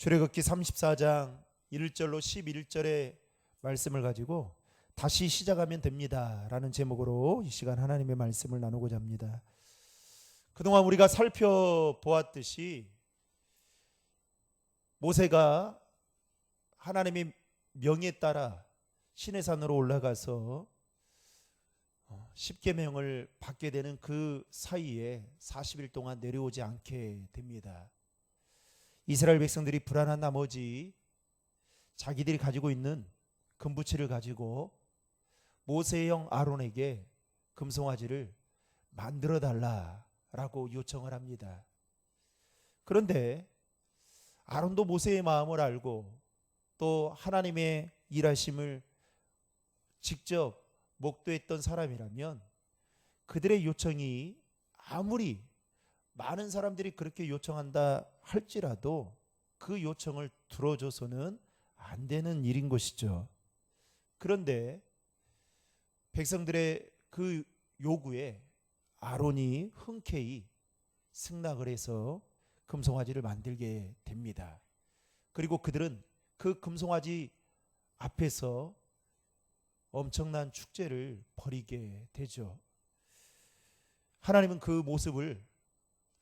출애굽기 34장 1절로 11절의 말씀을 가지고 다시 시작하면 됩니다 라는 제목으로 이 시간 하나님의 말씀을 나누고자 합니다. 그동안 우리가 살펴보았듯이 모세가 하나님의 명에 따라 시내산으로 올라가서 십계명을 받게 되는 그 사이에 40일 동안 내려오지 않게 됩니다. 이스라엘 백성들이 불안한 나머지 자기들이 가지고 있는 금부치를 가지고 모세의 형 아론에게 금송아지를 만들어 달라라고 요청을 합니다. 그런데 아론도 모세의 마음을 알고 또 하나님의 일하심을 직접 목도했던 사람이라면 그들의 요청이 아무리 많은 사람들이 그렇게 요청한다 할지라도 그 요청을 들어줘서는 안 되는 일인 것이죠. 그런데 백성들의 그 요구에 아론이 흔쾌히 승낙을 해서 금송아지를 만들게 됩니다. 그리고 그들은 그 금송아지 앞에서 엄청난 축제를 벌이게 되죠. 하나님은 그 모습을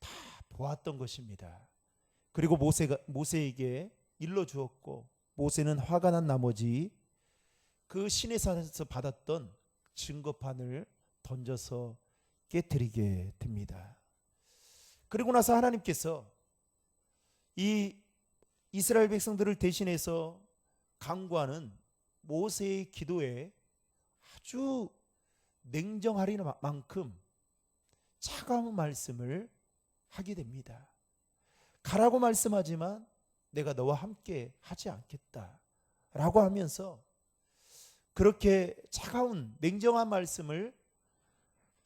다 보았던 것입니다. 그리고 모세에게 일러주었고 모세는 화가 난 나머지 그 시내산에서 받았던 증거판을 던져서 깨뜨리게 됩니다. 그리고 나서 하나님께서 이 이스라엘 백성들을 대신해서 간구하는 모세의 기도에 아주 냉정하리는 만큼 차가운 말씀을 하게 됩니다. 가라고 말씀하지만 내가 너와 함께 하지 않겠다 라고 하면서 그렇게 차가운 냉정한 말씀을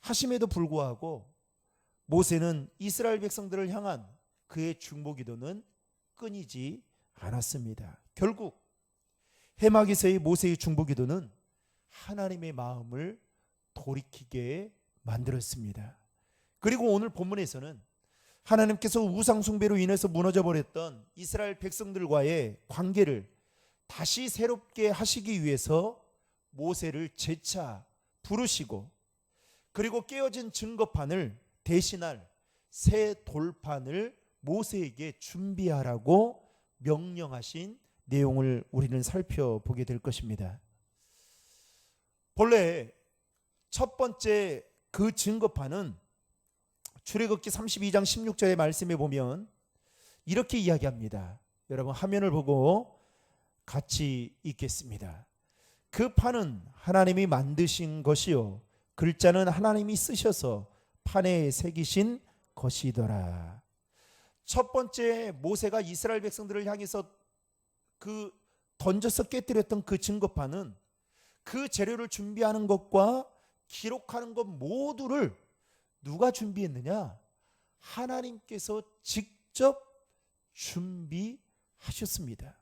하심에도 불구하고 모세는 이스라엘 백성들을 향한 그의 중보기도는 끊이지 않았습니다. 결국 해막에서의 모세의 중보기도는 하나님의 마음을 돌이키게 만들었습니다. 그리고 오늘 본문에서는 하나님께서 우상 숭배로 인해서 무너져 버렸던 이스라엘 백성들과의 관계를 다시 새롭게 하시기 위해서 모세를 재차 부르시고 그리고 깨어진 증거판을 대신할 새 돌판을 모세에게 준비하라고 명령하신 내용을 우리는 살펴보게 될 것입니다. 본래 첫 번째 그 증거판은 출애굽기 32장 16절의 말씀에 보면 이렇게 이야기합니다. 여러분 화면을 보고 같이 읽겠습니다. 그 판은 하나님이 만드신 것이요 글자는 하나님이 쓰셔서 판에 새기신 것이더라. 첫 번째 모세가 이스라엘 백성들을 향해서 그 던져서 깨뜨렸던 그 증거판은 그 재료를 준비하는 것과 기록하는 것 모두를 누가 준비했느냐? 하나님께서 직접 준비하셨습니다.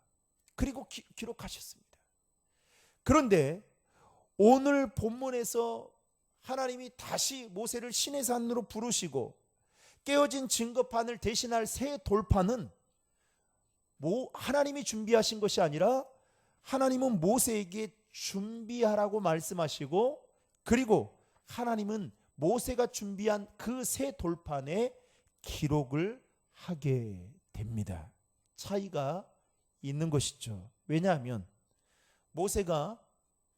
그리고 기록하셨습니다. 그런데 오늘 본문에서 하나님이 다시 모세를 시내산으로 부르시고 깨어진 증거판을 대신할 새 돌판은 하나님이 준비하신 것이 아니라 하나님은 모세에게 준비하라고 말씀하시고 그리고 하나님은 모세가 준비한 그 새 돌판에 기록을 하게 됩니다. 차이가 있는 것이죠. 왜냐하면 모세가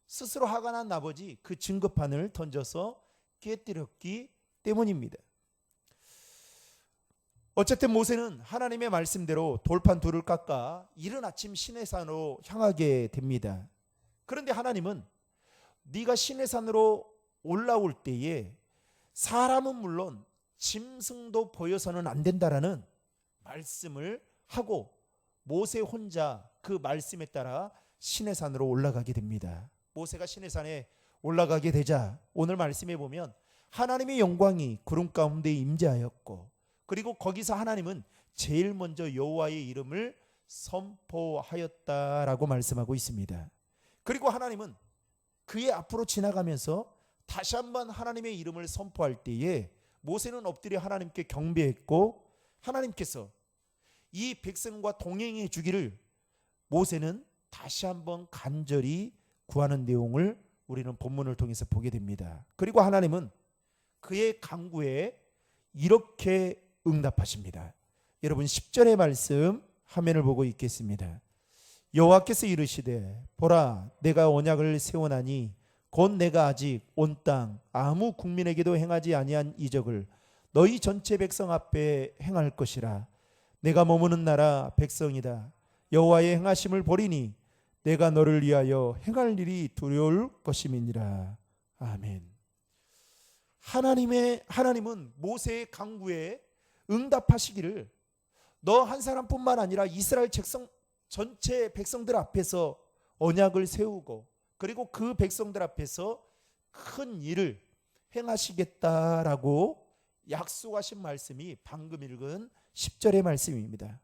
스스로 화가 난 나머지 그 증거판을 던져서 깨뜨렸기 때문입니다. 어쨌든 모세는 하나님의 말씀대로 돌판 둘을 깎아 이른 아침 시내산으로 향하게 됩니다. 그런데 하나님은 네가 시내산으로 올라올 때에 사람은 물론 짐승도 보여서는 안 된다라는 말씀을 하고 모세 혼자 그 말씀에 따라 시내산으로 올라가게 됩니다. 모세가 시내산에 올라가게 되자 오늘 말씀에 보면 하나님의 영광이 구름 가운데 임재하였고 그리고 거기서 하나님은 제일 먼저 여호와의 이름을 선포하였다라고 말씀하고 있습니다. 그리고 하나님은 그의 앞으로 지나가면서 다시 한번 하나님의 이름을 선포할 때에 모세는 엎드려 하나님께 경배했고 하나님께서 이 백성과 동행해 주기를 모세는 다시 한번 간절히 구하는 내용을 우리는 본문을 통해서 보게 됩니다. 그리고 하나님은 그의 간구에 이렇게 응답하십니다. 여러분 10절의 말씀 화면을 보고 읽겠습니다. 여호와께서 이르시되 보라 내가 언약을 세워나니 곧 내가 아직 온 땅 아무 국민에게도 행하지 아니한 이적을 너희 전체 백성 앞에 행할 것이라. 내가 머무는 나라 백성이다. 여호와의 행하심을 보리니 내가 너를 위하여 행할 일이 두려울 것임이니라. 아멘. 하나님은 모세의 간구에 응답하시기를 너 한 사람뿐만 아니라 이스라엘 전체 백성들 앞에서 언약을 세우고 그리고 그 백성들 앞에서 큰 일을 행하시겠다라고 약속하신 말씀이 방금 읽은 10절의 말씀입니다.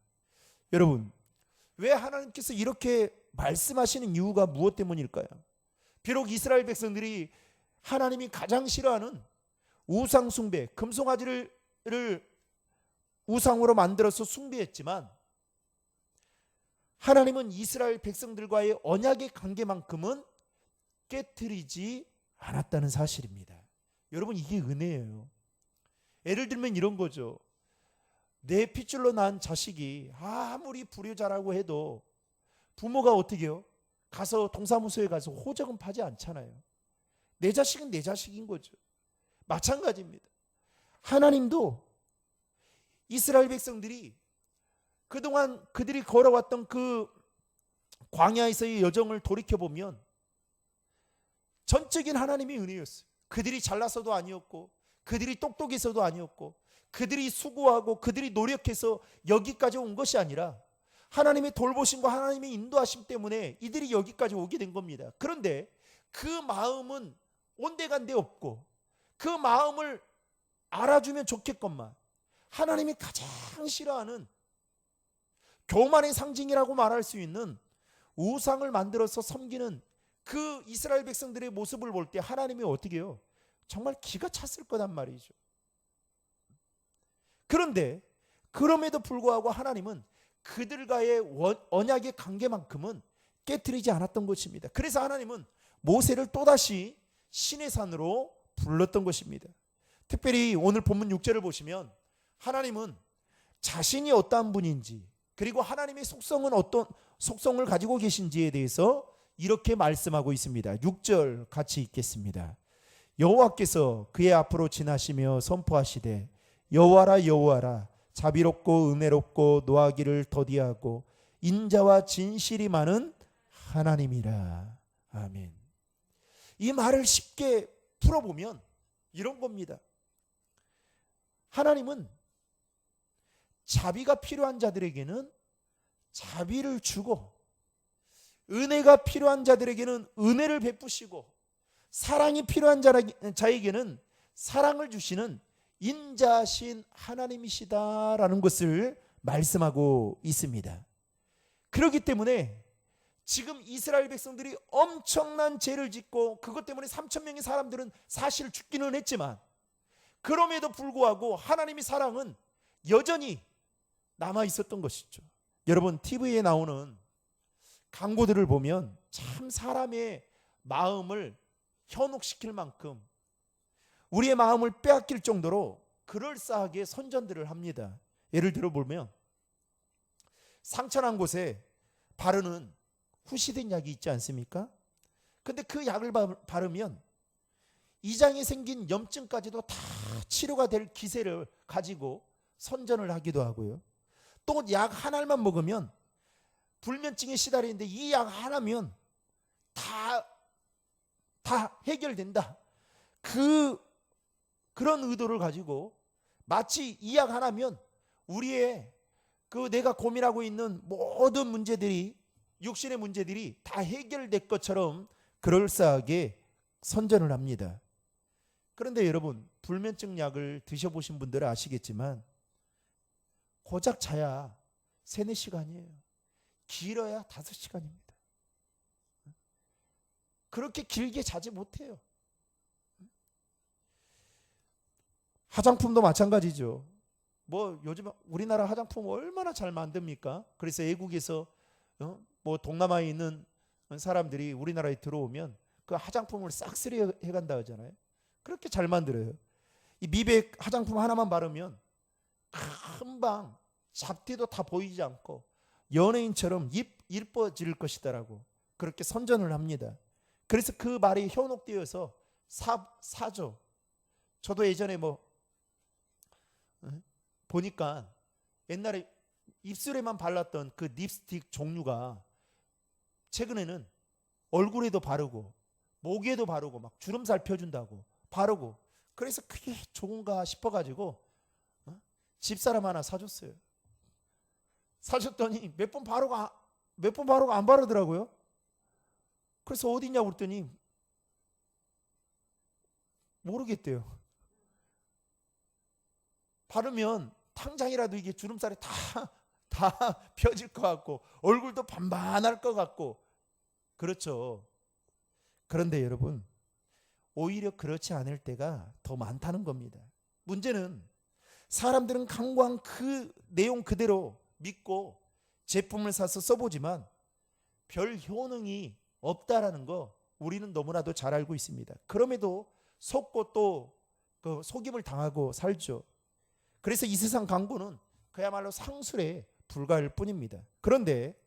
여러분, 왜 하나님께서 이렇게 말씀하시는 이유가 무엇 때문일까요? 비록 이스라엘 백성들이 하나님이 가장 싫어하는 우상 숭배, 금송아지를 우상으로 만들어서 숭배했지만 하나님은 이스라엘 백성들과의 언약의 관계만큼은 깨트리지 않았다는 사실입니다. 여러분, 이게 은혜예요. 예를 들면 이런 거죠. 내 핏줄로 낳은 자식이 아무리 불효자라고 해도 부모가 어떻게 해요? 가서 동사무소에 가서 호적은 파지 않잖아요. 내 자식은 내 자식인 거죠. 마찬가지입니다. 하나님도 이스라엘 백성들이 그동안 그들이 걸어왔던 그 광야에서의 여정을 돌이켜보면 전적인 하나님의 은혜였어요. 그들이 잘나서도 아니었고 그들이 똑똑해서도 아니었고 그들이 수고하고 그들이 노력해서 여기까지 온 것이 아니라 하나님의 돌보심과 하나님의 인도하심 때문에 이들이 여기까지 오게 된 겁니다. 그런데 그 마음은 온데간데 없고 그 마음을 알아주면 좋겠건만 하나님이 가장 싫어하는 교만의 상징이라고 말할 수 있는 우상을 만들어서 섬기는 그 이스라엘 백성들의 모습을 볼 때 하나님이 어떻게 해요? 정말 기가 찼을 거란 말이죠. 그런데 그럼에도 불구하고 하나님은 그들과의 언약의 관계만큼은 깨트리지 않았던 것입니다. 그래서 하나님은 모세를 또다시 시내산으로 불렀던 것입니다. 특별히 오늘 본문 6절을 보시면 하나님은 자신이 어떠한 분인지 그리고 하나님의 속성은 어떤 속성을 가지고 계신지에 대해서 이렇게 말씀하고 있습니다. 6절 같이 읽겠습니다. 여호와께서 그의 앞으로 지나시며 선포하시되 여호와라 여호와라 자비롭고 은혜롭고 노하기를 더디하고 인자와 진실이 많은 하나님이라. 아멘. 이 말을 쉽게 풀어보면 이런 겁니다. 하나님은 자비가 필요한 자들에게는 자비를 주고 은혜가 필요한 자들에게는 은혜를 베푸시고 사랑이 필요한 자에게는 사랑을 주시는 인자하신 하나님이시다라는 것을 말씀하고 있습니다. 그렇기 때문에 지금 이스라엘 백성들이 엄청난 죄를 짓고 그것 때문에 3,000명의 사람들은 사실 죽기는 했지만 그럼에도 불구하고 하나님의 사랑은 여전히 남아 있었던 것이죠. 여러분, TV에 나오는 광고들을 보면 참 사람의 마음을 현혹시킬 만큼 우리의 마음을 빼앗길 정도로 그럴싸하게 선전들을 합니다. 예를 들어 보면 상처난 곳에 바르는 후시된 약이 있지 않습니까? 근데 그 약을 바르면 이장이 생긴 염증까지도 다 치료가 될 기세를 가지고 선전을 하기도 하고요. 또 약 한 알만 먹으면 불면증에 시달리는데 이 약 하나면 다 해결된다. 그런 의도를 가지고 마치 이 약 하나면 우리의 내가 고민하고 있는 모든 문제들이 육신의 문제들이 다 해결될 것처럼 그럴싸하게 선전을 합니다. 그런데 여러분, 불면증 약을 드셔보신 분들은 아시겠지만 고작 자야 3-4시간이에요. 길어야 5시간입니다. 그렇게 길게 자지 못해요. 화장품도 마찬가지죠. 뭐 요즘 우리나라 화장품 얼마나 잘 만듭니까? 그래서 외국에서 뭐 동남아에 있는 사람들이 우리나라에 들어오면 그 화장품을 싹쓸이 해간다 하잖아요. 그렇게 잘 만들어요. 이 미백 화장품 하나만 바르면 금방 잡티도 다 보이지 않고 연예인처럼 이뻐질 것이다라고 그렇게 선전을 합니다. 그래서 그 말이 현혹되어서 사죠. 저도 예전에 뭐 보니까 옛날에 입술에만 발랐던 그 립스틱 종류가 최근에는 얼굴에도 바르고 목에도 바르고 막 주름살 펴준다고 바르고, 그래서 그게 좋은가 싶어가지고 집사람 하나 사줬어요. 사줬더니 몇 번 바르고 안 바르더라고요. 그래서 어디 있냐고 그랬더니 모르겠대요. 바르면 당장이라도 이게 주름살이 다 펴질 것 같고 얼굴도 반반할 것 같고 그렇죠. 그런데 여러분, 오히려 그렇지 않을 때가 더 많다는 겁니다. 문제는 사람들은 강구한 그 내용 그대로 믿고 제품을 사서 써보지만 별 효능이 없다라는 거 우리는 너무나도 잘 알고 있습니다. 그럼에도 속고 또 그 속임을 당하고 살죠. 그래서 이 세상 강구는 그야말로 상술에 불과할 뿐입니다. 그런데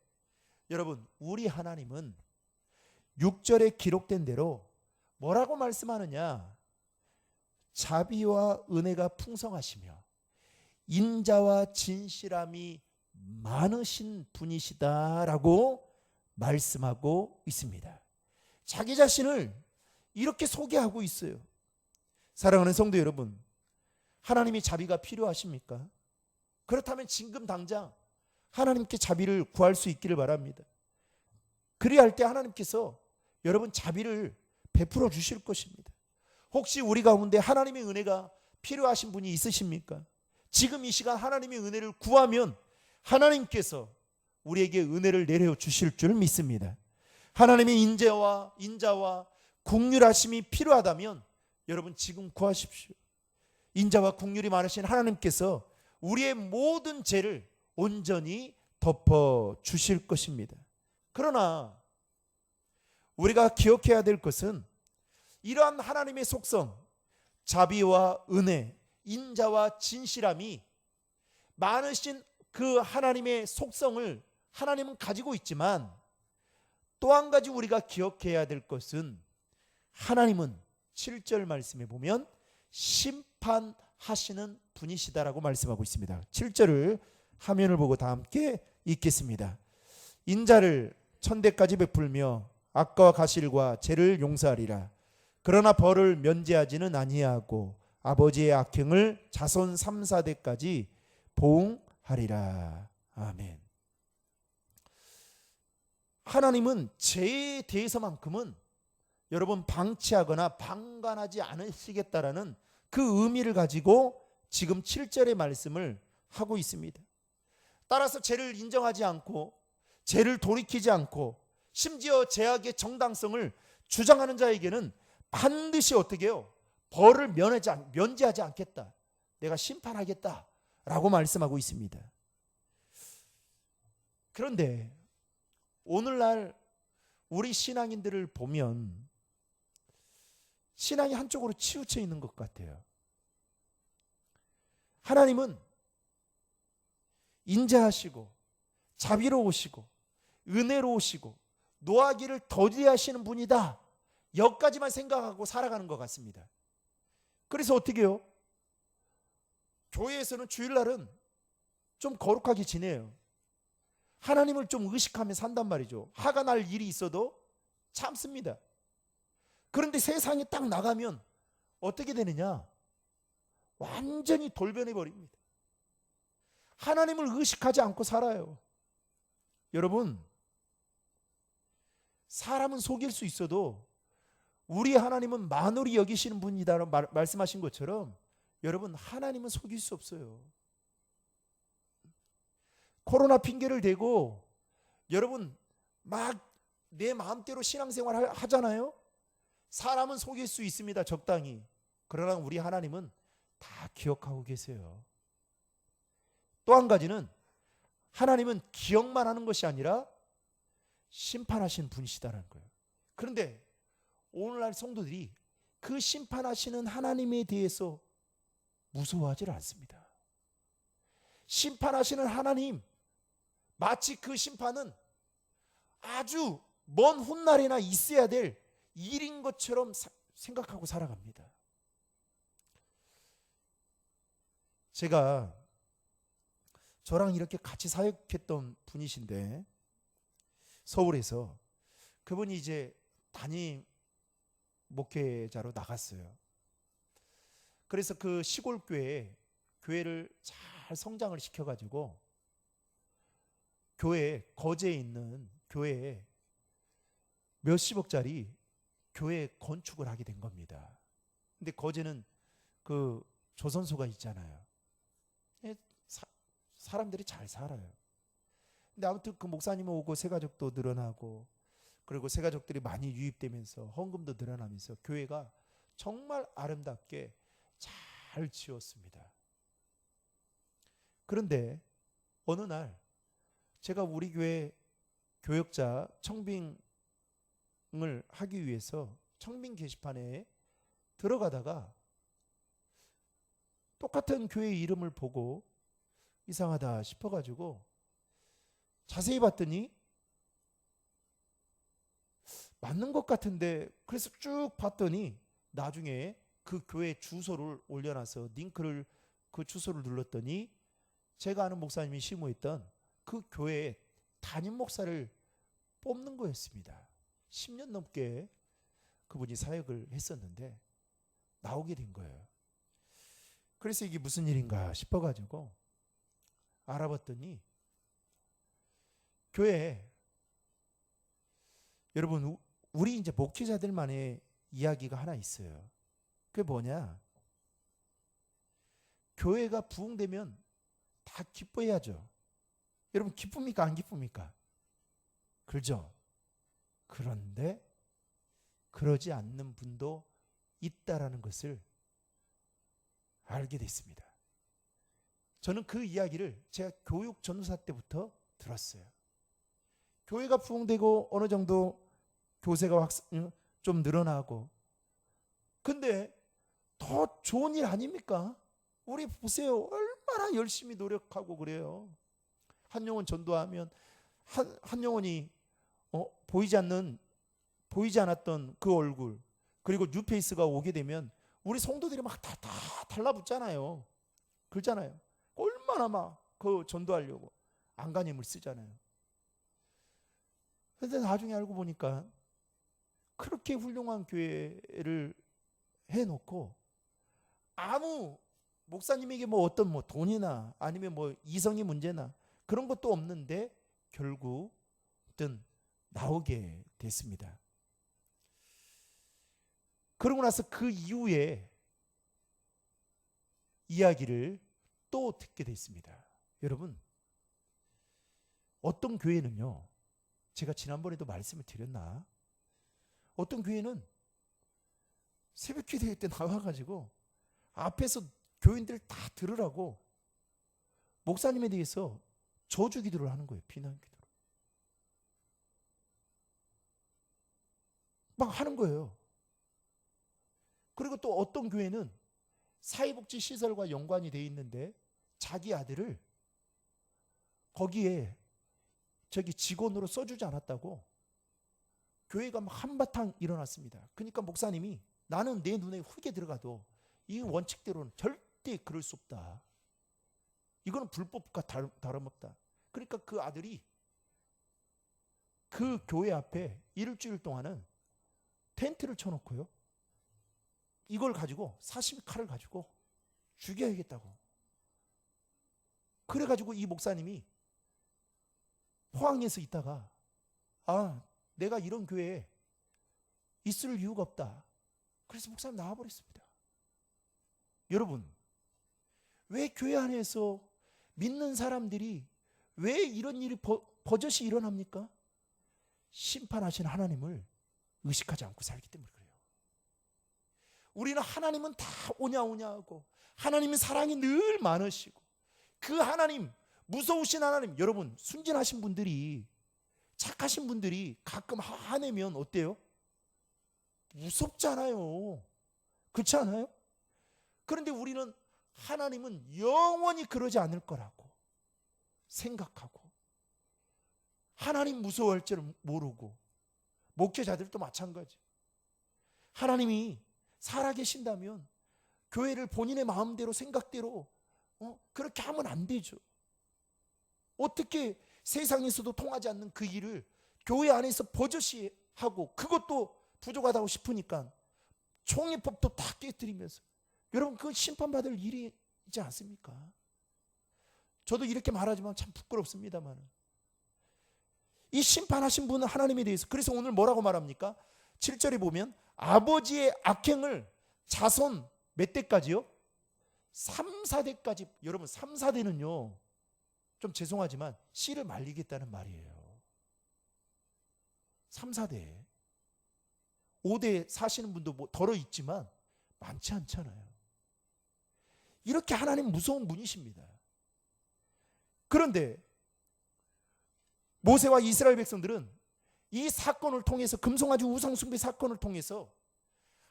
여러분, 우리 하나님은 6절에 기록된 대로 뭐라고 말씀하느냐? 자비와 은혜가 풍성하시며 인자와 진실함이 많으신 분이시다라고 말씀하고 있습니다. 자기 자신을 이렇게 소개하고 있어요. 사랑하는 성도 여러분, 하나님이 자비가 필요하십니까? 그렇다면 지금 당장 하나님께 자비를 구할 수 있기를 바랍니다. 그리할 때 하나님께서 여러분 자비를 베풀어 주실 것입니다. 혹시 우리 가운데 하나님의 은혜가 필요하신 분이 있으십니까? 지금 이 시간 하나님의 은혜를 구하면 하나님께서 우리에게 은혜를 내려 주실 줄 믿습니다. 하나님의 인자와 긍휼하심이 필요하다면 여러분 지금 구하십시오. 인자와 긍휼이 많으신 하나님께서 우리의 모든 죄를 온전히 덮어 주실 것입니다. 그러나 우리가 기억해야 될 것은 이러한 하나님의 속성, 자비와 은혜, 인자와 진실함이 많으신 그 하나님의 속성을 하나님은 가지고 있지만 또 한 가지 우리가 기억해야 될 것은 하나님은 7절 말씀에 보면 심판하시는 분이시다라고 말씀하고 있습니다. 7절을 화면을 보고 다 함께 읽겠습니다. 인자를 천대까지 베풀며 악과 가실과 죄를 용서하리라. 그러나 벌을 면제하지는 아니하고 아버지의 악행을 자손 3, 4대까지 보응하리라. 아멘. 하나님은 죄에 대해서만큼은 여러분 방치하거나 방관하지 않으시겠다라는 그 의미를 가지고 지금 7절의 말씀을 하고 있습니다. 따라서 죄를 인정하지 않고 죄를 돌이키지 않고 심지어 죄악의 정당성을 주장하는 자에게는 반드시 어떻게 해요? 벌을 면제하지 않겠다. 내가 심판하겠다 라고 말씀하고 있습니다. 그런데 오늘날 우리 신앙인들을 보면 신앙이 한쪽으로 치우쳐 있는 것 같아요. 하나님은 인자하시고 자비로우시고 은혜로우시고 노하기를 더디하시는 분이다. 여기까지만 생각하고 살아가는 것 같습니다. 그래서 어떻게 해요? 교회에서는 주일날은 좀 거룩하게 지내요. 하나님을 좀 의식하며 산단 말이죠. 화가 날 일이 있어도 참습니다. 그런데 세상에 딱 나가면 어떻게 되느냐? 완전히 돌변해 버립니다. 하나님을 의식하지 않고 살아요. 여러분, 사람은 속일 수 있어도 우리 하나님은 만홀히 여기시는 분이다라고 말씀하신 것처럼 여러분, 하나님은 속일 수 없어요. 코로나 핑계를 대고 여러분 막 내 마음대로 신앙생활 하잖아요. 사람은 속일 수 있습니다. 적당히. 그러나 우리 하나님은 다 기억하고 계세요. 또 한 가지는 하나님은 기억만 하는 것이 아니라 심판하시는 분이시다라는 거예요. 그런데 오늘날 성도들이 그 심판하시는 하나님에 대해서 무서워하지 않습니다. 심판하시는 하나님, 마치 그 심판은 아주 먼 훗날에나 있어야 될 일인 것처럼 생각하고 살아갑니다. 제가 저랑 이렇게 같이 사역했던 분이신데 서울에서 그분이 이제 담임 목회자로 나갔어요. 그래서 그 시골 교회를 잘 성장을 시켜가지고 거제에 있는 교회에 몇십억짜리 교회 건축을 하게 된 겁니다. 근데 거제는 그 조선소가 있잖아요. 사람들이 잘 살아요. 근데 아무튼 그 목사님 오고 새가족도 늘어나고, 그리고 새가족들이 많이 유입되면서 헌금도 늘어나면서 교회가 정말 아름답게 잘 지었습니다. 그런데 어느 날 제가 우리 교회 교역자 청빙을 하기 위해서 청빙 게시판에 들어가다가 똑같은 교회 이름을 보고 이상하다 싶어가지고 자세히 봤더니 맞는 것 같은데, 그래서 쭉 봤더니 나중에 그 교회 주소를 올려놔서 링크를, 그 주소를 눌렀더니 제가 아는 목사님이 심호했던 그 교회에 담임 목사를 뽑는 거였습니다. 10년 넘게 그분이 사역을 했었는데 나오게 된 거예요. 그래서 이게 무슨 일인가 싶어가지고 알아봤더니 교회, 여러분 우리 이제 목회자들만의 이야기가 하나 있어요. 그게 뭐냐? 교회가 부흥되면 다 기뻐해야죠. 여러분 기쁩니까? 안 기쁩니까? 그렇죠? 그런데 그러지 않는 분도 있다라는 것을 알게 됐습니다. 저는 그 이야기를 제가 교육 전도사 때부터 들었어요. 교회가 부흥되고 어느 정도 교세가 좀 늘어나고, 근데 더 좋은 일 아닙니까? 우리 보세요. 얼마나 열심히 노력하고 그래요. 한 영혼 전도하면 한 영혼이 보이지 않았던 그 얼굴, 그리고 뉴페이스가 오게 되면 우리 성도들이 막 다 달라붙잖아요. 그러잖아요. 얼마나 막 그 전도하려고 안간힘을 쓰잖아요. 그런데 나중에 알고 보니까 그렇게 훌륭한 교회를 해놓고 아무 목사님에게 뭐 어떤 뭐 돈이나 아니면 뭐 이성의 문제나 그런 것도 없는데 결국은 나오게 됐습니다. 그러고 나서 그 이후에 이야기를 또 듣게 됐습니다. 여러분, 어떤 교회는요, 제가 지난번에도 말씀을 드렸나? 어떤 교회는 새벽기도 때 나와가지고 앞에서 교인들 다 들으라고 목사님에 대해서 저주 기도를 하는 거예요. 비난 기도를 막 하는 거예요. 그리고 또 어떤 교회는 사회복지 시설과 연관이 돼 있는데 자기 아들을 거기에 직원으로 써주지 않았다고 교회가 막 한바탕 일어났습니다. 그러니까 목사님이 나는 내 눈에 흙에 들어가도 이 원칙대로는 절대 그럴 수 없다. 이거는 불법과 다름없다. 그러니까 그 아들이 그 교회 앞에 일주일 동안은 텐트를 쳐놓고요, 이걸 가지고 사시미 칼을 가지고 죽여야겠다고. 그래가지고 이 목사님이 포항에서 있다가 내가 이런 교회에 있을 이유가 없다. 그래서 목사님 나와버렸습니다. 여러분, 왜 교회 안에서 믿는 사람들이 왜 이런 일이 버젓이 일어납니까? 심판하신 하나님을 의식하지 않고 살기 때문에 그래요. 우리는 하나님은 다 오냐 하고 하나님의 사랑이 늘 많으시고 그 하나님, 무서우신 하나님, 여러분 순진하신 분들이, 착하신 분들이 가끔 화내면 어때요? 무섭잖아요. 그렇지 않아요? 그런데 우리는 하나님은 영원히 그러지 않을 거라고 생각하고, 하나님 무서워할 줄 모르고, 목회자들도 마찬가지. 하나님이 살아계신다면 교회를 본인의 마음대로 생각대로 그렇게 하면 안 되죠. 어떻게 세상에서도 통하지 않는 그 일을 교회 안에서 버젓이 하고, 그것도 부족하다고 싶으니까 총회법도 다 깨뜨리면서, 여러분 그건 심판받을 일이지 않습니까? 저도 이렇게 말하지만 참 부끄럽습니다만, 이 심판하신 분은 하나님에 대해서, 그래서 오늘 뭐라고 말합니까? 7절에 보면 아버지의 악행을 자손 몇 대까지요? 3, 4대까지. 여러분 3, 4대는요 좀 죄송하지만 씨를 말리겠다는 말이에요. 3, 4대. 5대 사시는 분도 뭐 덜어 있지만 많지 않잖아요. 이렇게 하나님 무서운 분이십니다. 그런데 모세와 이스라엘 백성들은 이 사건을 통해서, 금송아지 우상숭배 사건을 통해서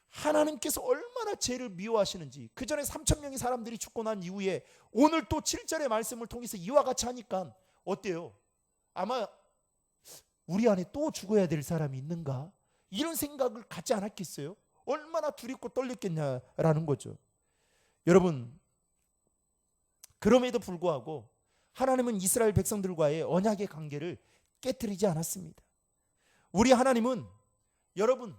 하나님께서 얼마나 죄를 미워하시는지, 그 전에 3,000명의 사람들이 죽고 난 이후에 오늘 또 7절의 말씀을 통해서 이와 같이 하니까 어때요? 아마 우리 안에 또 죽어야 될 사람이 있는가? 이런 생각을 갖지 않았겠어요? 얼마나 두렵고 떨렸겠냐라는 거죠. 여러분, 그럼에도 불구하고 하나님은 이스라엘 백성들과의 언약의 관계를 깨뜨리지 않았습니다. 우리 하나님은, 여러분,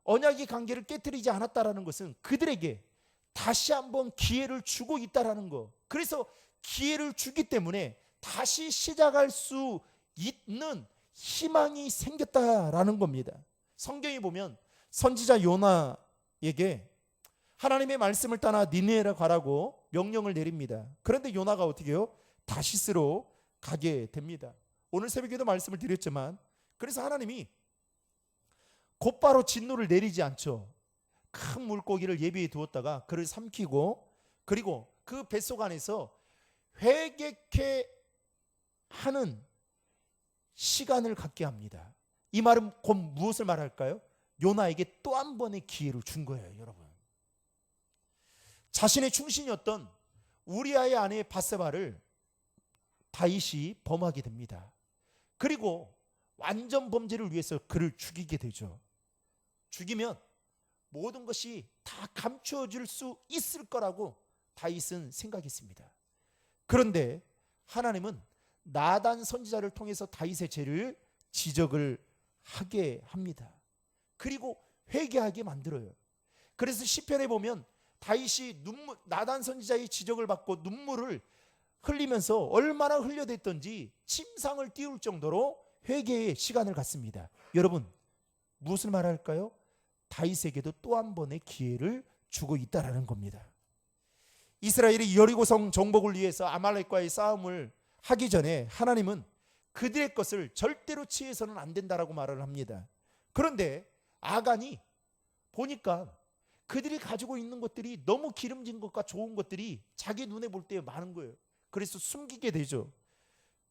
언약의 관계를 깨뜨리지 않았다라는 것은 그들에게 다시 한번 기회를 주고 있다라는 거. 그래서 기회를 주기 때문에 다시 시작할 수 있는 희망이 생겼다라는 겁니다. 성경에 보면 선지자 요나에게 하나님의 말씀을 따라 니느웨로 가라고 명령을 내립니다. 그런데 요나가 어떻게 해요? 다시스로 가게 됩니다. 오늘 새벽에도 말씀을 드렸지만, 그래서 하나님이 곧바로 진노를 내리지 않죠. 큰 물고기를 예비해 두었다가 그를 삼키고, 그리고 그 뱃속 안에서 회개케 하는 시간을 갖게 합니다. 이 말은 곧 무엇을 말할까요? 요나에게 또 한 번의 기회를 준 거예요. 여러분, 자신의 충신이었던 우리아의 아내 밧세바를 다윗이 범하게 됩니다. 그리고 완전 범죄를 위해서 그를 죽이게 되죠. 죽이면 모든 것이 다 감추어질 수 있을 거라고 다윗은 생각했습니다. 그런데 하나님은 나단 선지자를 통해서 다윗의 죄를 지적을 하게 합니다. 그리고 회개하게 만들어요. 그래서 시편에 보면 다윗이 나단 선지자의 지적을 받고 눈물을 흘리면서 얼마나 흘려댔던지 침상을 띄울 정도로 회개의 시간을 갖습니다. 여러분, 무엇을 말할까요? 다윗에게도 또 한 번의 기회를 주고 있다라는 겁니다. 이스라엘이 여리고성 정복을 위해서 아말렉과의 싸움을 하기 전에 하나님은 그들의 것을 절대로 취해서는 안 된다라고 말을 합니다. 그런데 아간이 보니까 그들이 가지고 있는 것들이 너무 기름진 것과 좋은 것들이 자기 눈에 볼 때 많은 거예요. 그래서 숨기게 되죠.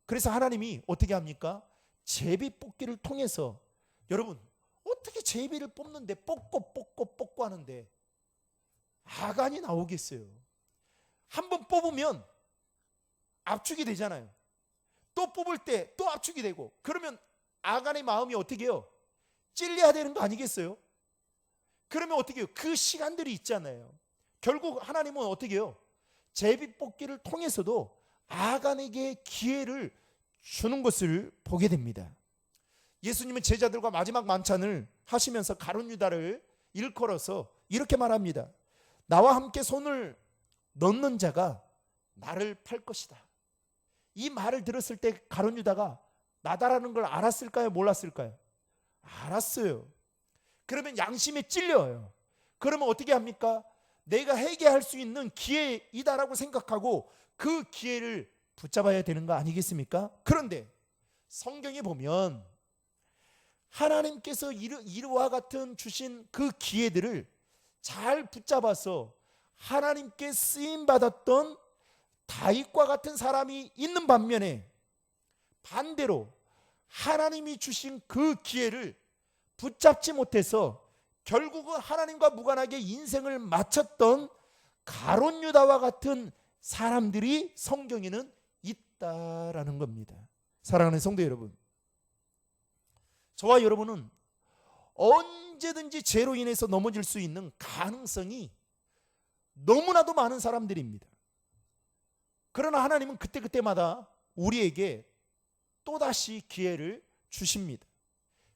그래서 하나님이 어떻게 합니까? 제비 뽑기를 통해서, 여러분 어떻게 제비를 뽑는데 뽑고 하는데 아간이 나오겠어요? 한번 뽑으면 압축이 되잖아요. 또 뽑을 때 또 압축이 되고, 그러면 아간의 마음이 어떻게 해요? 찔려야 되는 거 아니겠어요? 그러면 어떻게 해요? 그 시간들이 있잖아요. 결국 하나님은 어떻게 해요? 제비 뽑기를 통해서도 아간에게 기회를 주는 것을 보게 됩니다. 예수님은 제자들과 마지막 만찬을 하시면서 가룟 유다를 일컬어서 이렇게 말합니다. 나와 함께 손을 넣는 자가 나를 팔 것이다. 이 말을 들었을 때 가룟 유다가 나다라는 걸 알았을까요? 몰랐을까요? 알았어요. 그러면 양심에 찔려요. 그러면 어떻게 합니까? 내가 회개할 수 있는 기회이다라고 생각하고 그 기회를 붙잡아야 되는 거 아니겠습니까? 그런데 성경에 보면 하나님께서 이와 같은 주신 그 기회들을 잘 붙잡아서 하나님께 쓰임받았던 다윗과 같은 사람이 있는 반면에 반대로 하나님이 주신 그 기회를 붙잡지 못해서 결국은 하나님과 무관하게 인생을 마쳤던 가룟 유다와 같은 사람들이 성경에는 있다라는 겁니다. 사랑하는 성도 여러분, 저와 여러분은 언제든지 죄로 인해서 넘어질 수 있는 가능성이 너무나도 많은 사람들입니다. 그러나 하나님은 그때그때마다 우리에게 또다시 기회를 주십니다.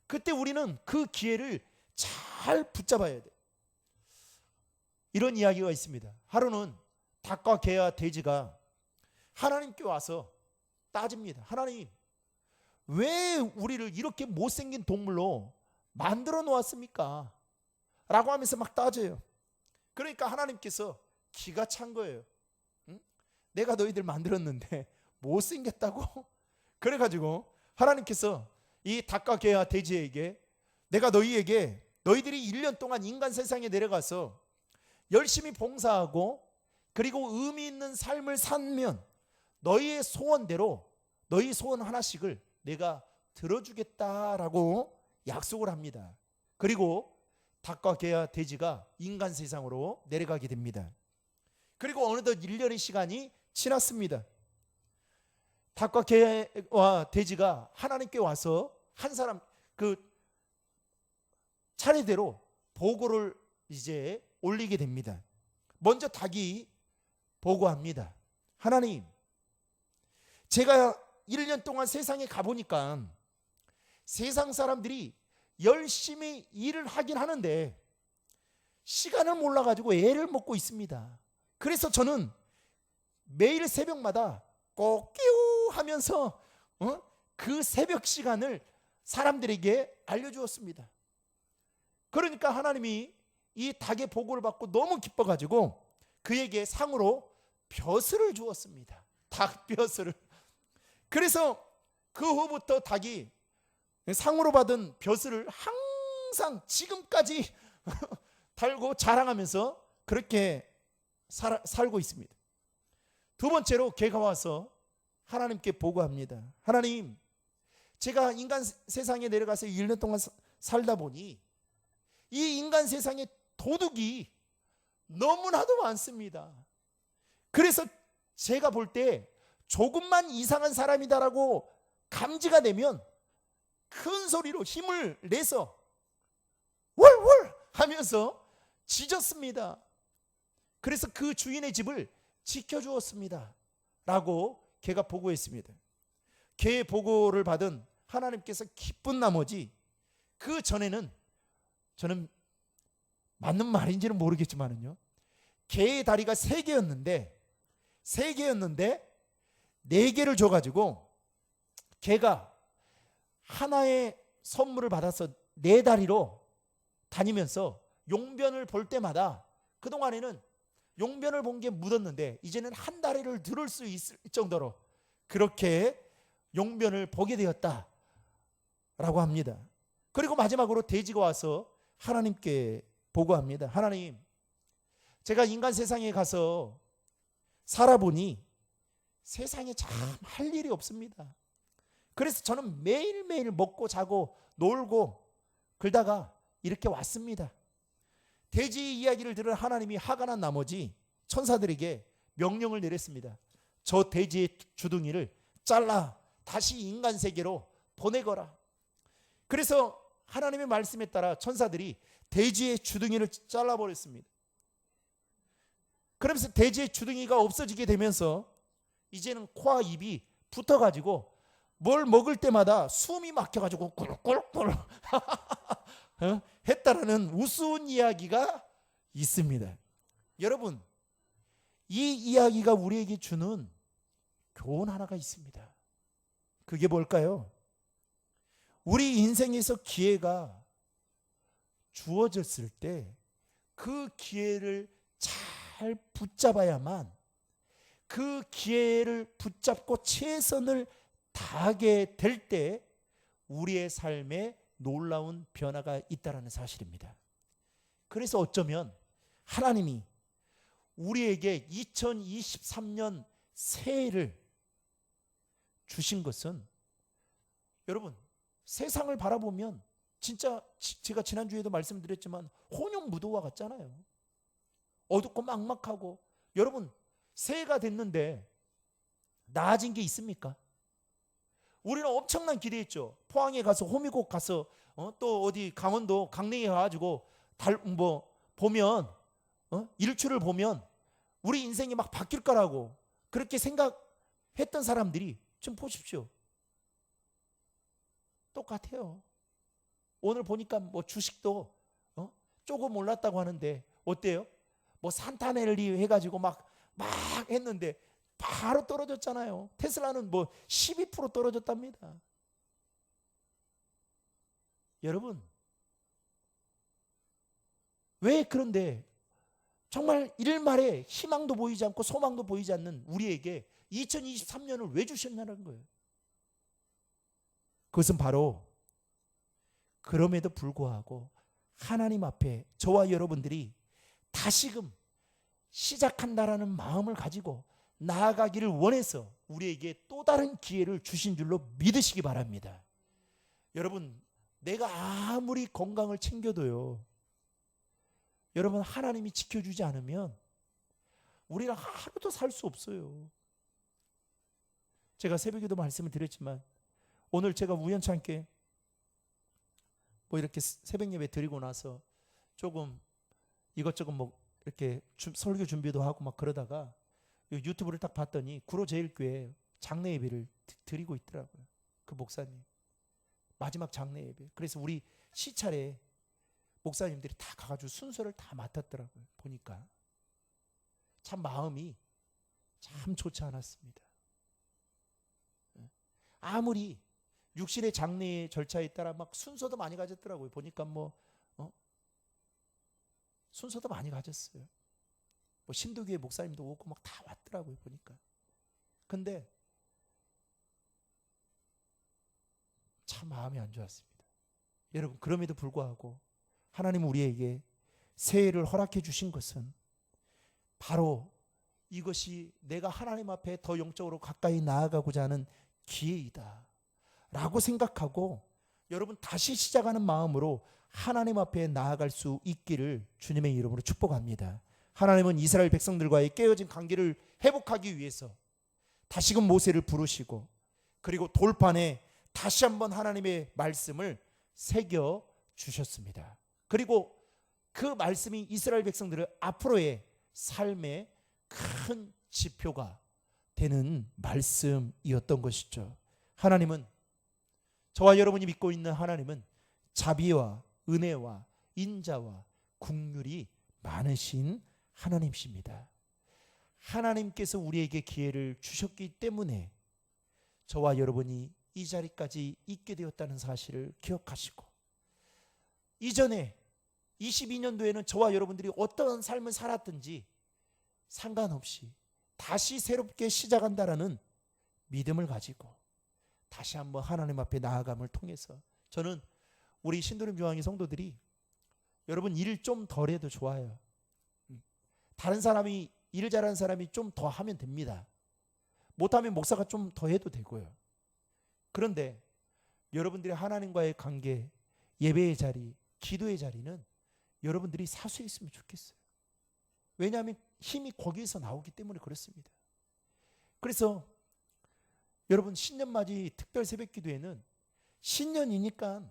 그때 우리는 그 기회를 잘 붙잡아야 돼요. 이런 이야기가 있습니다. 하루는 닭과 개와 돼지가 하나님께 와서 따집니다. 하나님, 왜 우리를 이렇게 못생긴 동물로 만들어 놓았습니까? 라고 하면서 막 따져요. 그러니까 하나님께서 기가 찬 거예요. 응? 내가 너희들 만들었는데 못생겼다고? 그래가지고 하나님께서 이 닭과 개와 돼지에게 내가 너희들이 1년 동안 인간 세상에 내려가서 열심히 봉사하고 그리고 의미 있는 삶을 살면 너희의 소원대로 너희 소원 하나씩을 내가 들어주겠다라고 약속을 합니다. 그리고 닭과 개와 돼지가 인간 세상으로 내려가게 됩니다. 그리고 어느덧 1년의 시간이 지났습니다. 닭과 개와 돼지가 하나님께 와서 한 사람 그 차례대로 보고를 이제 올리게 됩니다. 먼저 닭이 보고합니다. 하나님, 제가 1년 동안 세상에 가보니까 세상 사람들이 열심히 일을 하긴 하는데 시간을 몰라가지고 애를 먹고 있습니다. 그래서 저는 매일 새벽마다 꼬끼우 하면서 그 새벽 시간을 사람들에게 알려주었습니다. 그러니까 하나님이 이 닭의 보고를 받고 너무 기뻐가지고 그에게 상으로 벼슬을 주었습니다. 닭벼슬을. 그래서 그 후부터 닭이 상으로 받은 벼슬을 항상 지금까지 달고 자랑하면서 그렇게 살고 있습니다. 두 번째로 개가 와서 하나님께 보고합니다. 하나님, 제가 인간 세상에 내려가서 1년 동안 살다 보니 이 인간 세상에 도둑이 너무나도 많습니다. 그래서 제가 볼 때 조금만 이상한 사람이다라고 감지가 되면 큰 소리로 힘을 내서 월월 하면서 짖었습니다. 그래서 그 주인의 집을 지켜주었습니다 라고 개가 보고했습니다. 개의 보고를 받은 하나님께서 기쁜 나머지 그 전에는 저는 맞는 말인지는 모르겠지만은요, 개의 다리가 3개였는데 4개를 줘가지고 개가 하나의 선물을 받아서 4다리로 다니면서 용변을 볼 때마다 그동안에는 용변을 본 게 묻었는데 이제는 한 다리를 들을 수 있을 정도로 그렇게 용변을 보게 되었다라고 합니다. 그리고 마지막으로 돼지가 와서 하나님께 보고합니다. 하나님, 제가 인간 세상에 가서 살아보니 세상에 참 할 일이 없습니다. 그래서 저는 매일매일 먹고 자고 놀고 그러다가 이렇게 왔습니다. 돼지 이야기를 들은 하나님이 화가 난 나머지 천사들에게 명령을 내렸습니다. 저 돼지의 주둥이를 잘라 다시 인간 세계로 보내거라. 그래서 하나님의 말씀에 따라 천사들이 돼지의 주둥이를 잘라버렸습니다. 그러면서 돼지의 주둥이가 없어지게 되면서 이제는 코와 입이 붙어가지고 뭘 먹을 때마다 숨이 막혀가지고 꿀꿀꿀 했다라는 우스운 이야기가 있습니다. 여러분, 이 이야기가 우리에게 주는 교훈 하나가 있습니다. 그게 뭘까요? 우리 인생에서 기회가 주어졌을 때 그 기회를 잘 붙잡아야만 그 기회를 붙잡고 최선을 다하게 될 때 우리의 삶에 놀라운 변화가 있다는 사실입니다. 그래서 어쩌면 하나님이 우리에게 2023년 새해를 주신 것은 여러분 세상을 바라보면 진짜 제가 지난주에도 말씀드렸지만 혼용무도와 같잖아요. 어둡고 막막하고. 여러분 새해가 됐는데 나아진 게 있습니까? 우리는 엄청난 기대했죠. 포항에 가서 호미곶 가서 또 어디 강원도 강릉에 가가지고 보면 일출을 보면 우리 인생이 막 바뀔 거라고 그렇게 생각했던 사람들이 좀 보십시오. 똑같아요. 오늘 보니까 뭐 주식도 조금 올랐다고 하는데 어때요? 뭐 산타넬리 해가지고 막 했는데 바로 떨어졌잖아요. 테슬라는 뭐 12% 떨어졌답니다. 여러분 왜 그런데 정말 일말에 희망도 보이지 않고 소망도 보이지 않는 우리에게 2023년을 왜 주셨냐는 거예요. 그것은 바로 그럼에도 불구하고 하나님 앞에 저와 여러분들이 다시금 시작한다라는 마음을 가지고 나아가기를 원해서 우리에게 또 다른 기회를 주신 줄로 믿으시기 바랍니다. 여러분 내가 아무리 건강을 챙겨도요, 여러분 하나님이 지켜주지 않으면 우리는 하루도 살 수 없어요. 제가 새벽에도 말씀을 드렸지만 오늘 제가 우연찮게 뭐 이렇게 새벽 예배 드리고 나서 조금 이것저것 뭐 이렇게 설교 준비도 하고 막 그러다가 유튜브를 딱 봤더니 구로제일교회 장례 예배를 드리고 있더라고요. 그 목사님 마지막 장례 예배. 그래서 우리 시찰에 목사님들이 다 가가지고 순서를 다 맡았더라고요. 보니까 참 마음이 참 좋지 않았습니다. 아무리 육신의 장례 절차에 따라 막 순서도 많이 가졌더라고요. 보니까 순서도 많이 가졌어요. 뭐 신도교회 목사님도 오고 막 다 왔더라고요. 보니까. 근데 참 마음이 안 좋았습니다. 여러분 그럼에도 불구하고 하나님 우리에게 새해를 허락해 주신 것은 바로 이것이 내가 하나님 앞에 더 영적으로 가까이 나아가고자 하는 기회이다 라고 생각하고 여러분 다시 시작하는 마음으로 하나님 앞에 나아갈 수 있기를 주님의 이름으로 축복합니다. 하나님은 이스라엘 백성들과의 깨어진 관계를 회복하기 위해서 다시금 모세를 부르시고 그리고 돌판에 다시 한번 하나님의 말씀을 새겨 주셨습니다. 그리고 그 말씀이 이스라엘 백성들의 앞으로의 삶의 큰 지표가 되는 말씀이었던 것이죠. 하나님은 저와 여러분이 믿고 있는 하나님은 자비와 은혜와 인자와 긍휼이 많으신 하나님이십니다. 하나님께서 우리에게 기회를 주셨기 때문에 저와 여러분이 이 자리까지 있게 되었다는 사실을 기억하시고 이전에 22년도에는 저와 여러분들이 어떤 삶을 살았든지 상관없이 다시 새롭게 시작한다라는 믿음을 가지고 다시 한번 하나님 앞에 나아감을 통해서 저는 우리 신도림 교황의 성도들이 여러분 일 좀 덜 해도 좋아요. 다른 사람이 일 잘하는 사람이 좀 더 하면 됩니다. 못하면 목사가 좀 더 해도 되고요. 그런데 여러분들이 하나님과의 관계, 예배의 자리, 기도의 자리는 여러분들이 사수했으면 좋겠어요. 왜냐하면 힘이 거기에서 나오기 때문에 그렇습니다. 그래서 여러분 신년맞이 특별 새벽 기도회는 신년이니까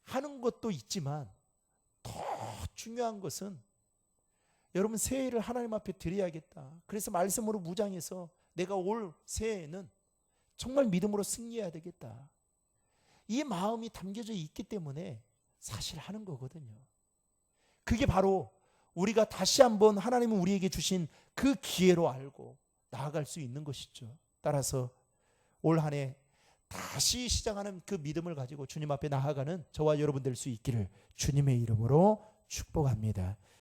하는 것도 있지만 더 중요한 것은 여러분 새해를 하나님 앞에 드려야겠다. 그래서 말씀으로 무장해서 내가 올 새해에는 정말 믿음으로 승리해야 되겠다. 이 마음이 담겨져 있기 때문에 사실 하는 거거든요. 그게 바로 우리가 다시 한번 하나님은 우리에게 주신 그 기회로 알고 나아갈 수 있는 것이죠. 따라서 올 한 해 다시 시작하는 그 믿음을 가지고 주님 앞에 나아가는 저와 여러분 될 수 있기를 주님의 이름으로 축복합니다.